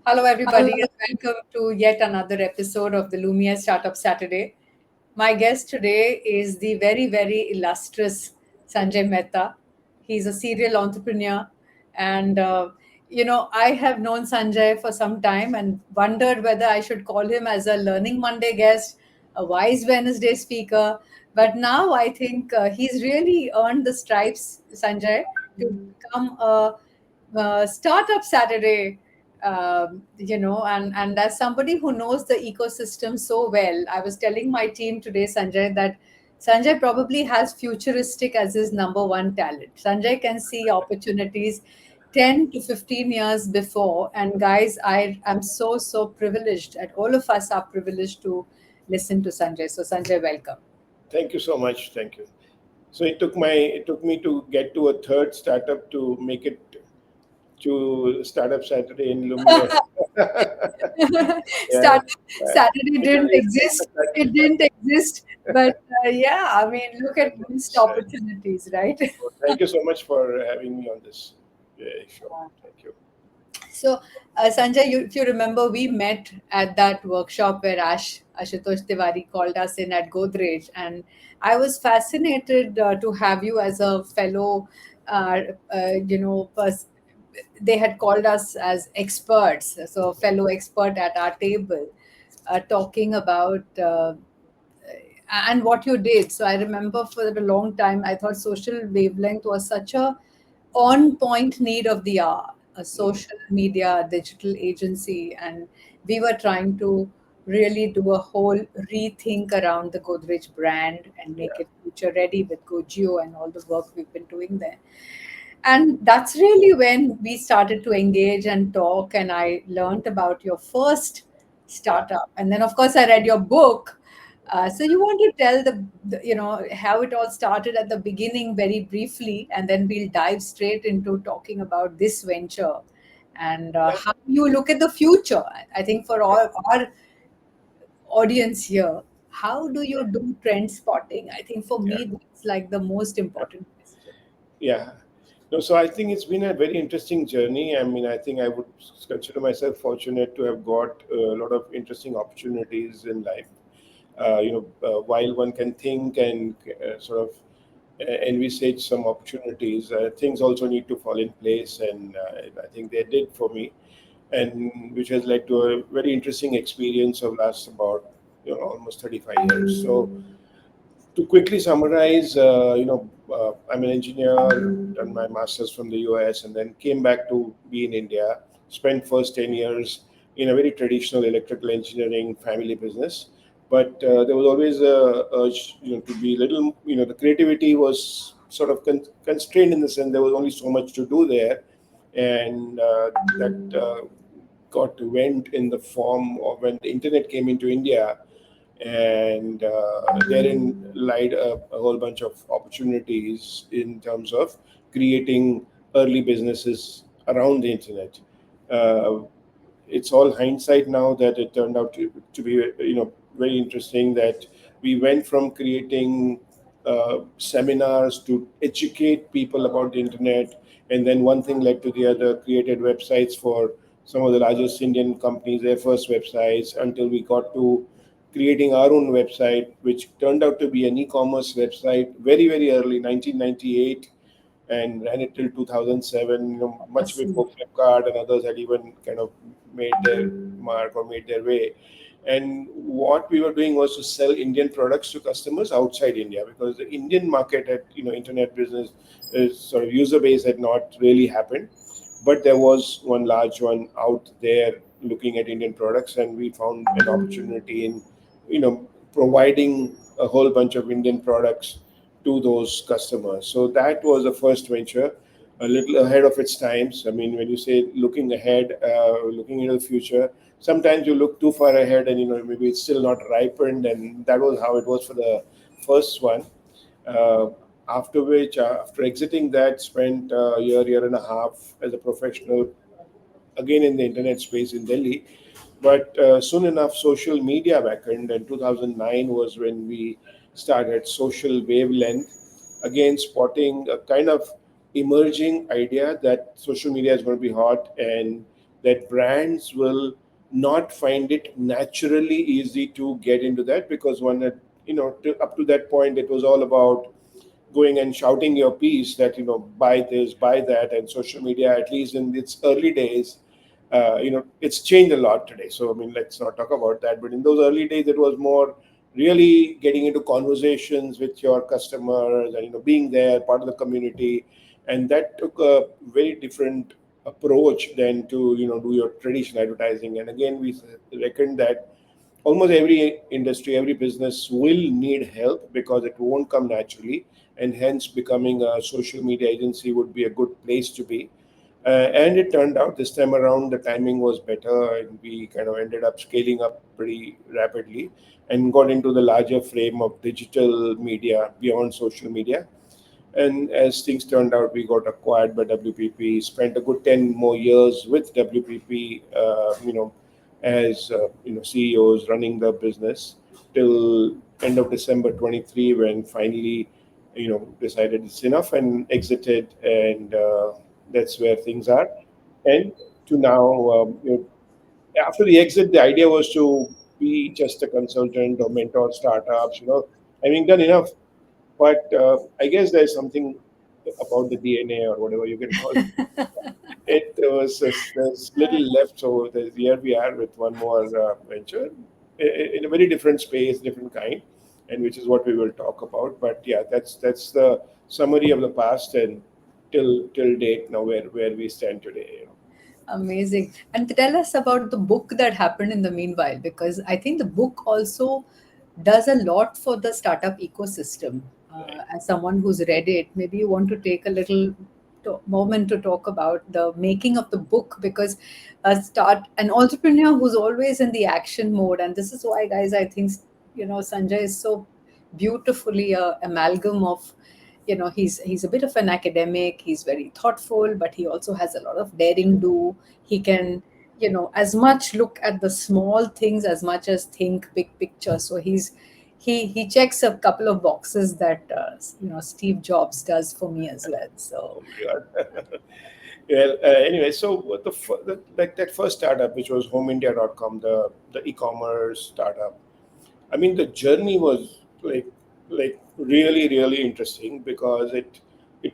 Hello, everybody, and welcome to yet another episode of the Lumière Startup Saturday. My guest today is the very illustrious Sanjay Mehta. He's a serial entrepreneur, and I have known Sanjay for some time and wondered whether I should call him as a Learning Monday guest, a Wise Wednesday speaker. But now I think he's really earned the stripes, Sanjay, to become a Startup Saturday and as somebody who knows the ecosystem so well, I was telling my team today, Sanjay, that Sanjay probably has futuristic as his number one talent. Sanjay can see opportunities 10 to 15 years before. And guys, I am so privileged, and all of us are privileged to listen to Sanjay. So, Sanjay, welcome. Thank you so much. Thank you. So it took me to get to a third startup to make it to Startup Saturday in Lumière. Yeah, Start Saturday didn't exist. It didn't exist, but yeah, I mean, look at missed Yes, opportunities, right? thank you so much for having me on this. Yeah, sure. Thank you. So, Sanjay, if you remember, we met at that workshop where Ashutosh Tiwari called us in at Godrej, and I was fascinated to have you as a fellow, uh, pers- they had called us as experts, so fellow expert at our table, talking about and what you did. So I remember for a long time, I thought social wavelength was such a on point need of the hour, a social media digital agency, and we were trying to really do a whole rethink around the Godrej brand and make Yeah. it future ready with Gojio and all the work we've been doing there. And that's really when we started to engage and talk, and I learned about your first Yeah. startup. And then, of course, I read your book. So you want to tell how it all started at the beginning very briefly, and then we'll dive straight into talking about this venture and Yeah. how you look at the future. I think for all our audience here, how do you do trend spotting? I think for Yeah. me, that's like the most important question. Yeah. No, so I think it's been a very interesting journey. I mean, I think I would consider myself fortunate to have got a lot of interesting opportunities in life. While one can think and sort of envisage some opportunities, things also need to fall in place, and I think they did for me, and which has led to a very interesting experience of last about almost 35 years. So to quickly summarize, I'm an engineer, done my master's from the US, and then came back to be in India. Spent first 10 years in a very traditional electrical engineering family business, but there was always a urge, to be little. The creativity was sort of constrained in the sense there was only so much to do there, and that got went in the form of when the internet came into India, and therein lied a whole bunch of opportunities in terms of creating early businesses around the internet. Uh, it's all hindsight now that it turned out to be very interesting that we went from creating seminars to educate people about the internet, and then one thing led to the other, created websites for some of the largest Indian companies, their first websites, until we got to creating our own website, which turned out to be an e-commerce website very early 1998, and ran it till 2007, much Awesome. before Flipkart and others had even kind of made their mark or made their way. And what we were doing was to sell Indian products to customers outside India, because the Indian market at internet business is sort of user base had not really happened, but there was one large one out there looking at Indian products, and we found an opportunity in providing a whole bunch of Indian products to those customers. So that was the first venture, a little ahead of its times. I mean, when you say looking ahead, looking into the future, sometimes you look too far ahead, and maybe it's still not ripened, and that was how it was for the first one. Uh, After which, after exiting that, spent a year and a half as a professional, again in the internet space in Delhi. But soon enough, social media beckoned, and 2009 was when we started Social Wavelength, again spotting a kind of emerging idea that social media is going to be hot, and that brands will not find it naturally easy to get into that, because up to that point it was all about going and shouting your piece that buy this, buy that. And social media, at least in its early days, it's changed a lot today, so I mean, let's not talk about that. But in those early days, it was more really getting into conversations with your customers and being there, part of the community. And that took a very different approach than to do your traditional advertising. And again, we reckon that almost every industry, every business will need help, because it won't come naturally, and hence becoming a social media agency would be a good place to be. And it turned out this time around the timing was better, and we kind of ended up scaling up pretty rapidly and got into the larger frame of digital media beyond social media. And as things turned out, we got acquired by WPP, spent a good 10 more years with WPP, as CEOs running the business till end of December 23, when finally, decided it's enough and exited. And that's where things are. And to now, after the exit, the idea was to be just a consultant or mentor startups, having done enough. But I guess there's something about the DNA or whatever you can call it. It was there's little left, so here we are with one more venture in a very different space, different kind, and which is what we will talk about. But yeah, that's the summary of the past and till date now, where we stand today. Amazing. And tell us about the book that happened in the meanwhile, because I think the book also does a lot for the startup ecosystem. As someone who's read it, maybe you want to take a little moment to talk about the making of the book, because an entrepreneur who's always in the action mode, and this is why, guys, I think Sanjay is so beautifully a amalgam of, he's a bit of an academic, he's very thoughtful, but he also has a lot of daring do. He can, as much look at the small things as much as think big picture. So he checks a couple of boxes that Steve Jobs does for me as well. So Oh my God. Well, anyway, so like that first startup, which was HomeIndia.com, the e-commerce startup. I mean, the journey was like really really interesting, because it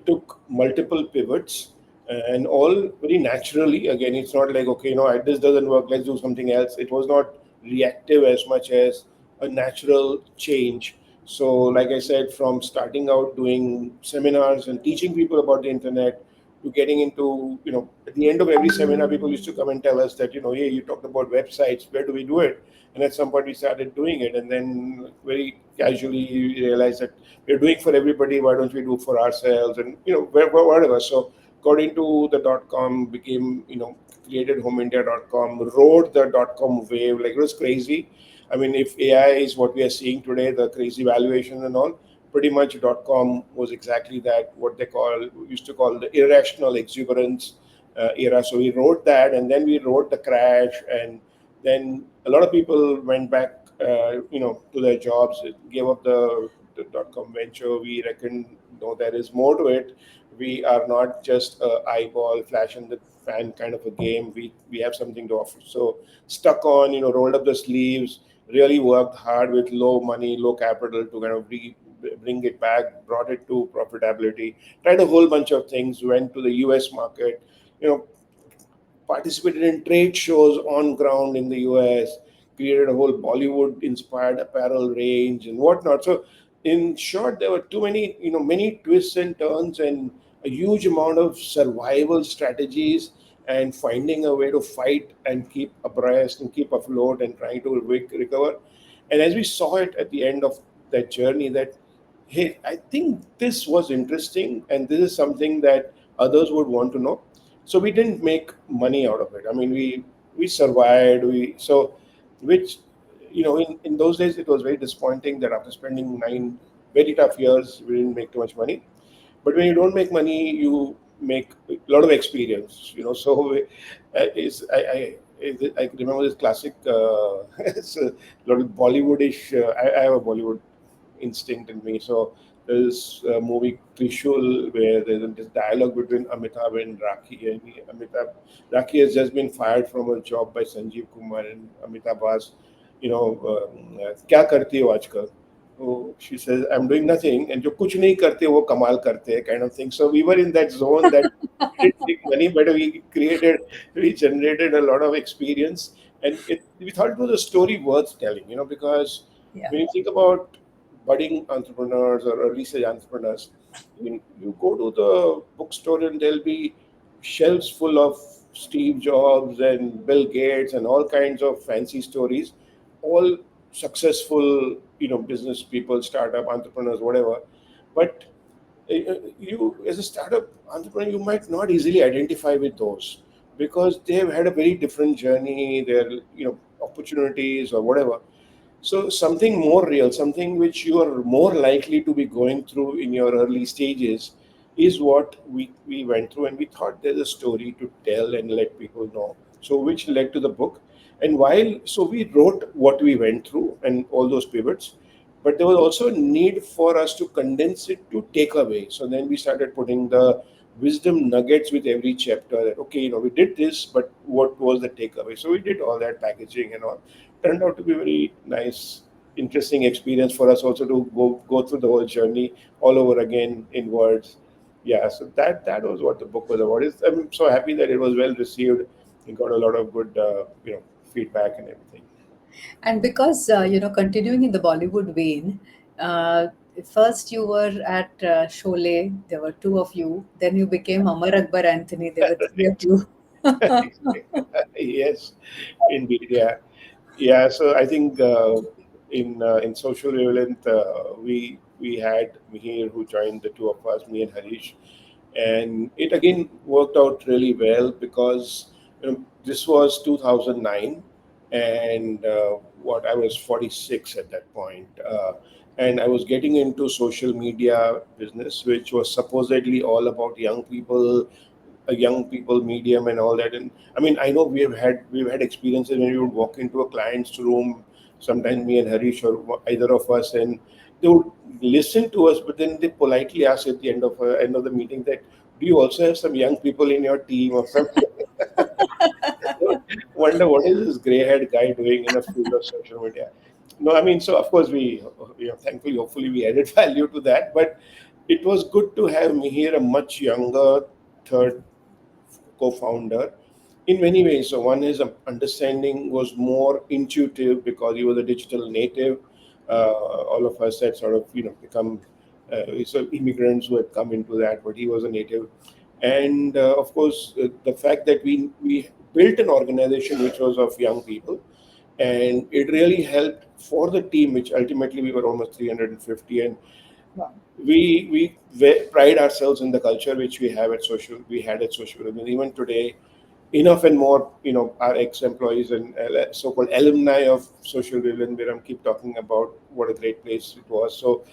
took multiple pivots, and all very naturally. Again, it's not like, okay, this doesn't work, let's do something else. It was not reactive as much as a natural change. So, like I said, from starting out doing seminars and teaching people about the internet, to getting into, at the end of every seminar, people used to come and tell us that, hey, you talked about websites, where do we do it? And at some point we started doing it, and then very casually we realized that we're doing for everybody, why don't we do for ourselves? And whatever. So got into the .com, became, created HomeIndia.com, rode the .com wave. Like, it was crazy. I mean, if AI is what we are seeing today, the crazy valuation and all, pretty much .com was exactly that, what they used to call the irrational exuberance era. So we wrote that, and then we wrote the crash, and then a lot of people went back, to their jobs, gave up the .com venture. We reckon, no, there is more to it. We are not just a eyeball flash in the fan kind of a game. We have something to offer. So stuck on, rolled up the sleeves, really worked hard with low money, low capital to kind of bring it back, brought it to profitability, tried a whole bunch of things, went to the US market, you know, participated in trade shows on ground in the US, created a whole Bollywood inspired apparel range and whatnot. So, in short, there were too many, many twists and turns, and a huge amount of survival strategies, and finding a way to fight and keep abreast and keep afloat and trying to recover. And as we saw it at the end of that journey, that, hey, I think this was interesting, and this is something that others would want to know. So we didn't make money out of it. I mean, we survived. Which, in those days it was very disappointing that after spending 9 very tough years, we didn't make too much money. But when you don't make money, you make a lot of experience. So I remember this classic. It's a lot of Bollywoodish. I have a Bollywood instinct in me. So There's a movie Trishul where there's this dialogue between Amitabh and Rakhi, and Rakhi has just been fired from her job by Sanjeev Kumar, and Amitabh asks, क्या करती हो आजकल? So she says, I'm doing nothing, and जो कुछ नहीं करते वो कमाल करते हैं, kind of thing. So we were in that zone that we didn't make money, but we generated a lot of experience, and we thought it was a story worth telling, because Yeah. when you think about budding entrepreneurs or early stage entrepreneurs, you go to the bookstore and there'll be shelves full of Steve Jobs and Bill Gates and all kinds of fancy stories, all successful, business people, startup entrepreneurs, whatever. But you, as a startup entrepreneur, you might not easily identify with those because they have had a very different journey, their, opportunities or whatever. So something more real, something which you are more likely to be going through in your early stages is what we went through, and we thought there's a story to tell and let people know. So which led to the book. And we wrote what we went through and all those pivots, but there was also a need for us to condense it to take away. So then we started putting the wisdom nuggets with every chapter that, okay, we did this, but what was the takeaway? So we did all that packaging and all. Turned out to be very nice, interesting experience for us also to go through the whole journey all over again in words. Yeah, so that was what the book was about. I'm so happy that it was well received. It got a lot of good feedback and everything. And because, continuing in the Bollywood vein, uh, first you were at Sholay, there were two of you. Then you became Amar Akbar Anthony, there were three of you. Yes, indeed. Yeah, yeah. So I think in Social Wavelength, we had Mihir who joined the two of us, me and Harish, and it again worked out really well because this was 2009, and what I was 46 at that point, and I was getting into social media business, which was supposedly all about young people, a young people medium and all that. And I mean, I know we've had experiences when we would walk into a client's room, sometimes me and Harish or either of us, and they would listen to us, but then they politely ask at the end of the meeting that, do you also have some young people in your team or something? Wonder what is this gray-haired guy doing in a field of social media. No, I mean, so of course thankfully, hopefully, we added value to that. But it was good to have Mihir, a much younger third co-founder, in many ways. So one, his understanding was more intuitive because he was a digital native. All of us had sort of become so immigrants who had come into that, but he was a native. And of course, the fact that we built an organization which was of young people, and it really helped for the team, which ultimately we were almost 350. And Wow. we pride ourselves in the culture which we had at social. And even today, enough and more, our ex-employees and so-called alumni of Social Villain Biram keep talking about what a great place it was. So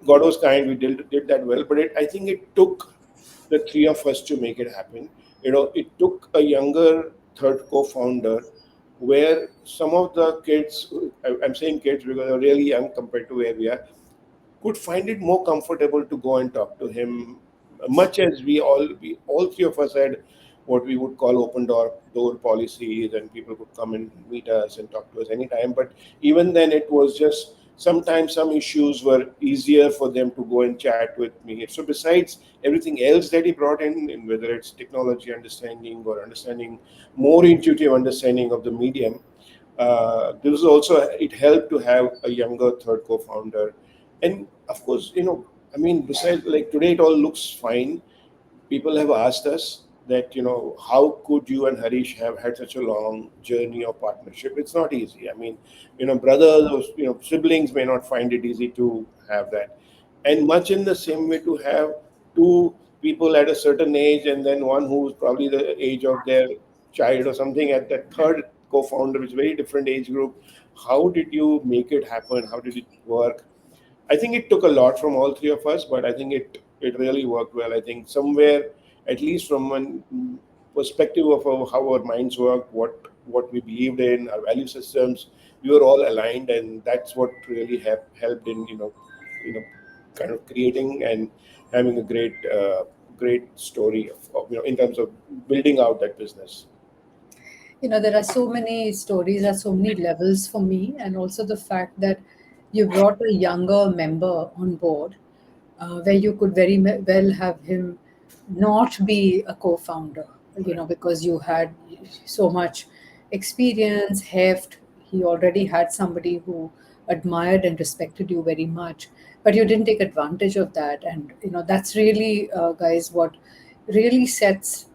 God was kind. We did that well, but I think it took the three of us to make it happen. It took a younger third co-founder, where some of the kids, I'm saying kids because they're really young compared to where we are, could find it more comfortable to go and talk to him, much as we all three of us had what we would call open door policies, and people could come and meet us and talk to us anytime. But even then, it was just sometimes some issues were easier for them to go and chat with me. So besides everything else that he brought in whether it's technology understanding or understanding, more intuitive understanding of the medium, this is also, it helped to have a younger third co-founder. And of course, I mean, besides, like, today it all looks fine. People have asked us that, how could you and Harish have had such a long journey of partnership? It's not easy. I mean, brothers or siblings may not find it easy to have that. And much in the same way, to have two people at a certain age, and then one who's probably the age of their child or something at that third co-founder, which is very different age group. How did you make it happen? How did it work? I think it took a lot from all three of us, but I think it really worked well. I think somewhere, at least from one perspective of how our minds work, what we believed in, our value systems, we were all aligned, and that's what really helped in kind of creating and having a great story of in terms of building out that business. There are so many stories, there are so many levels for me, and also the fact that you brought a younger member on board, where you could well have him not be a co-founder, because you had so much experience, heft. He already had somebody who admired and respected you very much, but you didn't take advantage of that. And that's really, guys, what really sets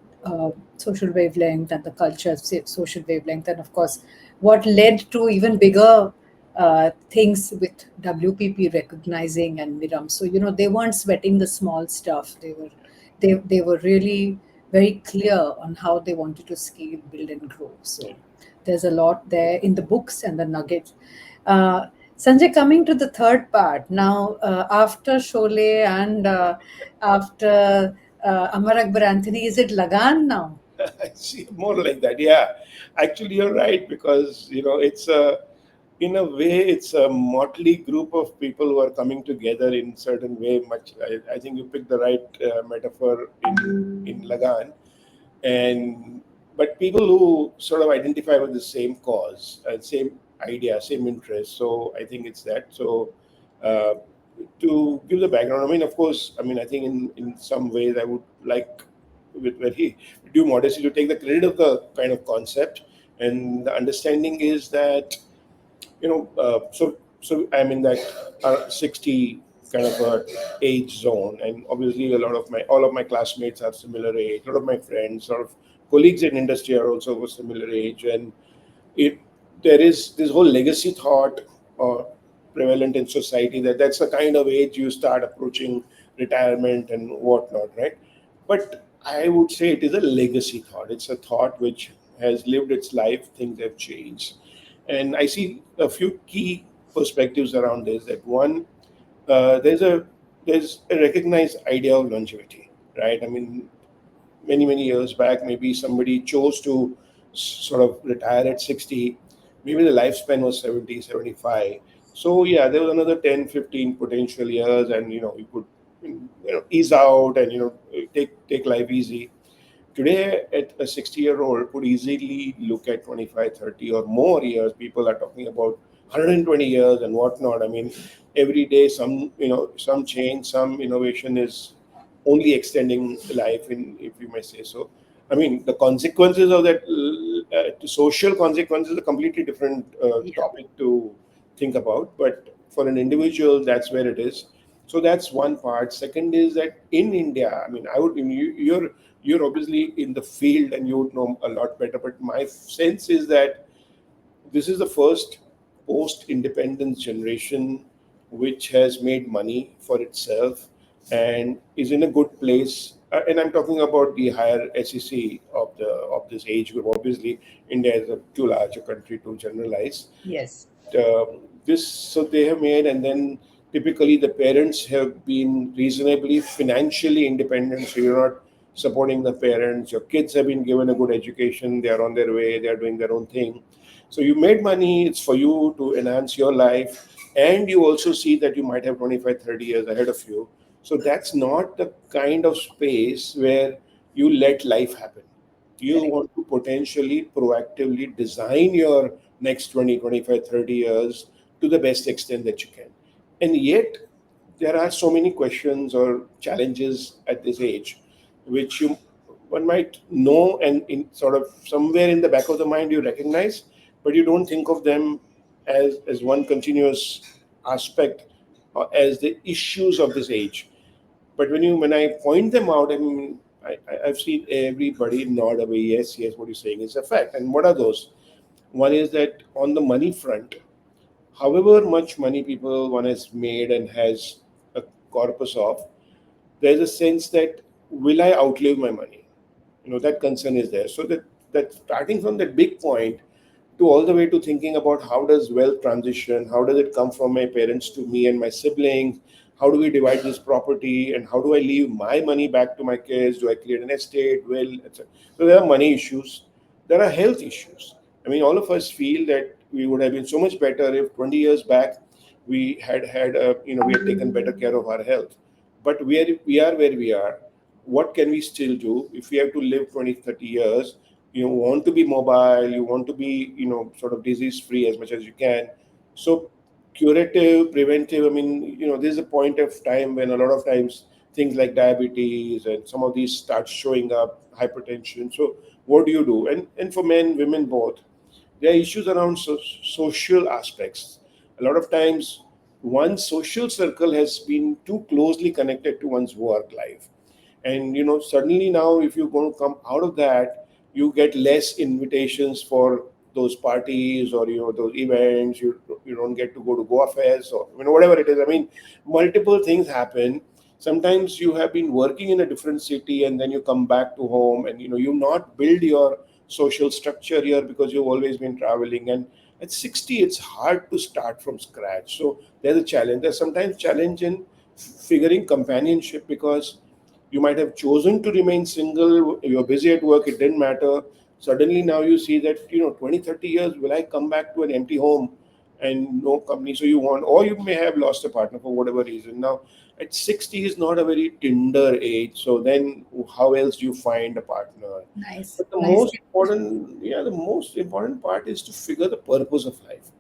social wavelength and the culture of social wavelength, and of course what led to even bigger things with WPP recognizing and Miram. So they weren't sweating the small stuff. They were really very clear on how they wanted to scale, build, and grow. So there's a lot there in the books and the nuggets. Uh, Sanjay, coming to the third part now, after Sholay and after Amar Akbar Anthony, is it Lagan now? I see more like that. Yeah, actually, you're right because it's a in a way it's a motley group of people who are coming together in certain way. I think you picked the right metaphor in Lagan, and but people who sort of identify with the same cause and same idea, same interest. So I think it's that. So uh, to give the background, I mean, of course, I mean, I think in some ways I would like, with very due modesty, to take the credit of the kind of concept. And the understanding is that so I'm in that 60 kind of a age zone, and obviously a lot of my all of my classmates are similar age. A lot of my friends, sort of colleagues in industry, are also of a similar age, and it there is this whole legacy thought prevalent in society that that's the kind of age you start approaching retirement and whatnot, right? But I would say it is a legacy thought. It's a thought which has lived its life. Things have changed, and I see a few key perspectives around this. That one, uh, there's a there's a recognized idea of longevity, right? I mean, many years back, maybe somebody chose to sort of retire at 60. Maybe the lifespan was 70, 75. So yeah, there was another 10, 15 potential years, and you could ease out and take life easy. Today, at a 60-year-old could easily look at 25, 30 or more years. People are talking about 120 years and whatnot. I mean, every day some change, some innovation is only extending life, in if you may say so. I mean, the consequences of that, social consequences, a completely different Yeah. topic to think about. But for an individual, that's where it is. So that's one part. Second is that in India, I mean, you're obviously in the field and you would know a lot better. But my sense is that this is the first post-independence generation which has made money for itself and is in a good place. And I'm talking about the higher SEC of this age group. Obviously, India is too large a country to generalize. Yes. This so they have made, and then typically the parents have been reasonably financially independent, so you're not supporting the parents. Your kids have been given a good education, they are on their way, they are doing their own thing. So you made money, it's for you to enhance your life, and you also see that you might have 25, 30 years ahead of you. So that's not the kind of space where you let life happen. You Correct. want to potentially proactively design your next 20, 25, 30 years to the best extent that you can. And yet there are so many questions or challenges at this age which you one might know, and in sort of somewhere in the back of the mind you recognize, but you don't think of them as one continuous aspect or as the issues of this age. But when I point them out, I mean, I've seen everybody nod away. Yes, yes, what you're saying is a fact. And what are those? One is that on the money front, however much money people one has made and has a corpus of, there's a sense that will I outlive my money? That concern is there. So that starting from that big point to all the way to thinking about how does wealth transition, how does it come from my parents to me and my siblings, how do we divide this property, and how do I leave my money back to my kids, do I create an estate, will, etc. So there are money issues, there are health issues. I mean, all of us feel that we would have been so much better if 20 years back we had taken better care of our health. But we are where we are. What can we still do if we have to live 20, 30 years? You want to be mobile, you want to be, sort of disease free as much as you can. So curative, preventive, I mean, there's a point of time when a lot of times things like diabetes and some of these start showing up, hypertension. So what do you do? And for men, women both, there are issues around social aspects. A lot of times, one's social circle has been too closely connected to one's work life. And suddenly now, if you're going to come out of that, you get less invitations for those parties, or those events. You don't get to go to Goa fairs, or whatever it is. I mean, multiple things happen. Sometimes you have been working in a different city, and then you come back to home, and you not build your social structure here because you've always been traveling. And at 60, it's hard to start from scratch. So there's a challenge. There's sometimes challenge in figuring companionship, because you might have chosen to remain single, you're busy at work, it didn't matter. Suddenly now you see that 20, 30 years, will I come back to an empty home and no company? So you want, or you may have lost a partner for whatever reason. Now at 60 is not a very Tinder age, so then how else do you find a partner? Nice, But the nice. most important, yeah, the most important part is to figure the purpose of life.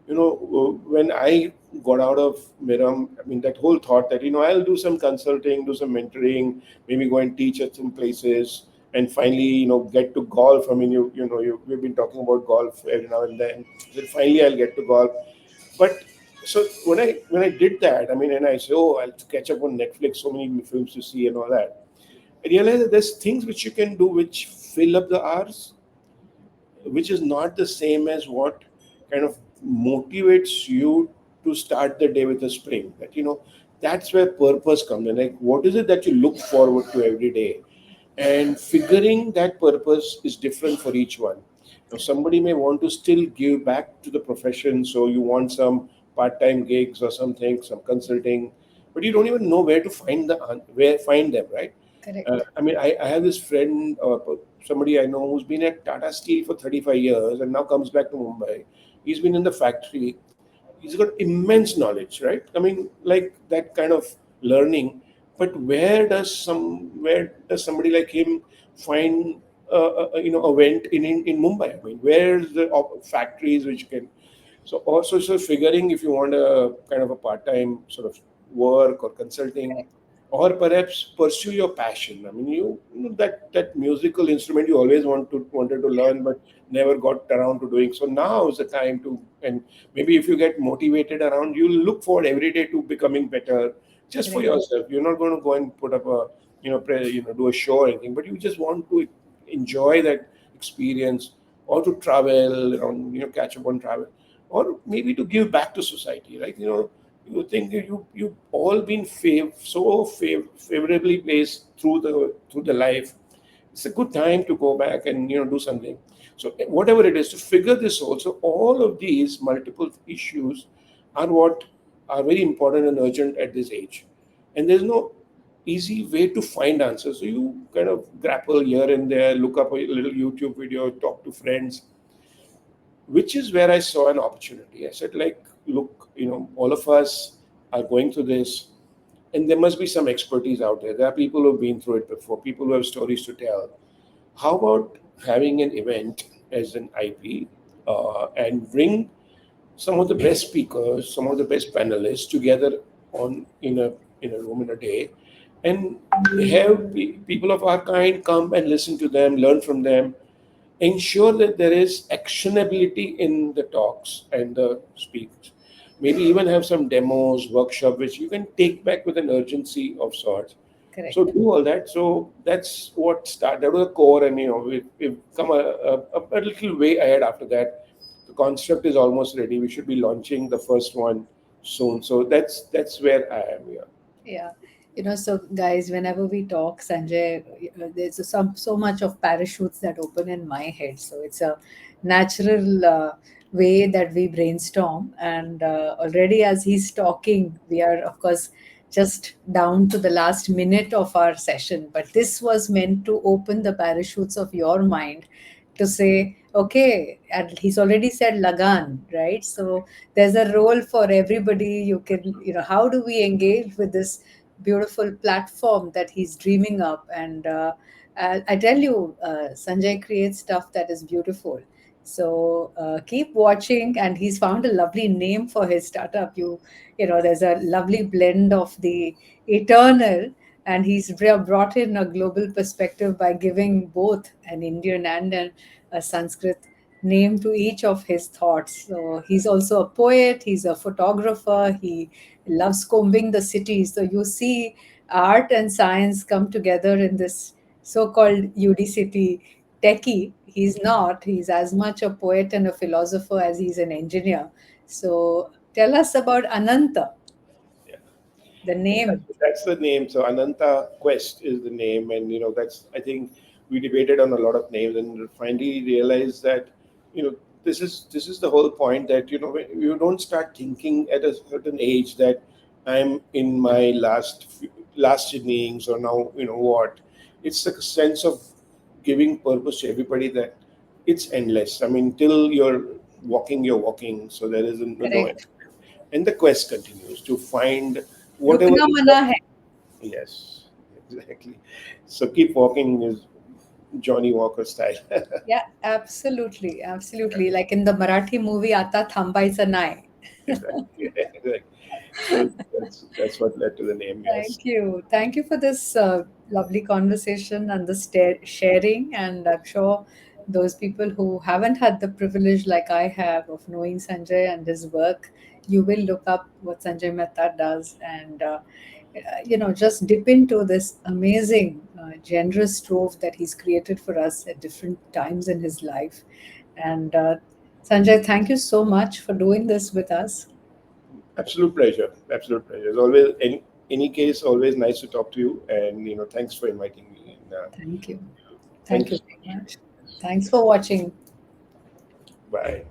When I got out of Miram, I mean, that whole thought that, I'll do some consulting, do some mentoring, maybe go and teach at some places, and finally, get to golf. I mean, we've been talking about golf every now and then. Then finally, I'll get to golf. But so when I did that, I mean, and I say, oh, I'll catch up on Netflix, so many films to see and all that. I realized that there's things which you can do which fill up the hours, which is not the same as what kind of motivates you to start the day with a spring. That that's where purpose comes in. Like, what is it that you look forward to every day? And figuring that purpose is different for each one. Now, somebody may want to still give back to the profession, so you want some part-time gigs or something, some consulting, but you don't even know where to find them, right? Correct. I mean, I have this friend, or somebody I know, who's been at Tata Steel for 35 years and now comes back to Mumbai. He's been in the factory. He's got immense knowledge, right? I mean, like that kind of learning. But where does somebody like him find a vent in Mumbai? I mean, where's the factories which can? So also, figuring if you want a kind of a part-time sort of work or consulting, Correct. or perhaps pursue your passion. I mean, that musical instrument you always wanted to learn, but never got around to doing. So now is the time to, and maybe if you get motivated around, you'll look forward every day to becoming better, just for Correct. yourself. You're not going to go and put up a, do a show or anything, but you just want to enjoy that experience, or to travel around, catch up on travel, or maybe to give back to society, right? You think that you've all been favorably placed through the life. It's a good time to go back and do something. So whatever it is, to figure this also, all of these multiple issues are what are very important and urgent at this age, and there's no easy way to find answers. So you kind of grapple here and there, look up a little YouTube video, talk to friends, which is where I saw an opportunity. I said, like, look, all of us are going through this, and there must be some expertise out there. There are people who have been through it before, people who have stories to tell. How about having an event as an IP, and bring some of the best speakers, some of the best panelists together on in a room in a day, and have people of our kind come and listen to them, learn from them, ensure that there is actionability in the talks and the speaks. Maybe even have some demos, workshop, which you can take back with an urgency of sorts. So Correct. do all that. So that's what started. That was the core, and we've come a little way ahead after that. The construct is almost ready. We should be launching the first one soon. So that's where I am here. Yeah. So guys, whenever we talk, Sanjay, there's so much of parachutes that open in my head. So it's a natural way that we brainstorm. And already as he's talking, we are, of course, just down to the last minute of our session. But this was meant to open the parachutes of your mind to say, Okay, and he's already said Lagan, right? So there's a role for everybody. You can, how do we engage with this beautiful platform that he's dreaming up? And I tell you, Sanjay creates stuff that is beautiful. So keep watching, and he's found a lovely name for his startup. There's a lovely blend of the eternal, and he's brought in a global perspective by giving both an Indian and a Sanskrit name to each of his thoughts. So he's also a poet, he's a photographer, he loves combing the city. So you see art and science come together in this so called UD City techie. He's not, he's as much a poet and a philosopher as he's an engineer. So tell us about Ananta, Yeah. the Yeah, name. that's the name. So Ananta Quest is the name, and that's, I think, we debated on a lot of names, and finally realized that this is the whole point, that when you don't start thinking at a certain age that I'm in my last innings, or now what. It's the sense of giving purpose to everybody, that it's endless. I mean, till you're walking, so there is no end. Correct. And the quest continues to find whatever Rukna is mana hai. yes, exactly. So keep walking is Johnny Walker style. Yeah, absolutely, absolutely. Like in the Marathi movie Ata Thambaicha Nai. Exactly. Exactly. So that's what led to the name. Yes. Thank you. Thank you for this lovely conversation and the sharing. And I'm sure those people who haven't had the privilege, like I have, of knowing Sanjay and his work, you will look up what Sanjay Mehta does, and just dip into this amazing, generous trove that he's created for us at different times in his life. And Sanjay, thank you so much for doing this with us. Absolute pleasure. Absolute pleasure. It's always, any case, always nice to talk to you, and thanks for inviting me. And Thank you. thank Thank you you so very much. much. Thanks for watching. Bye.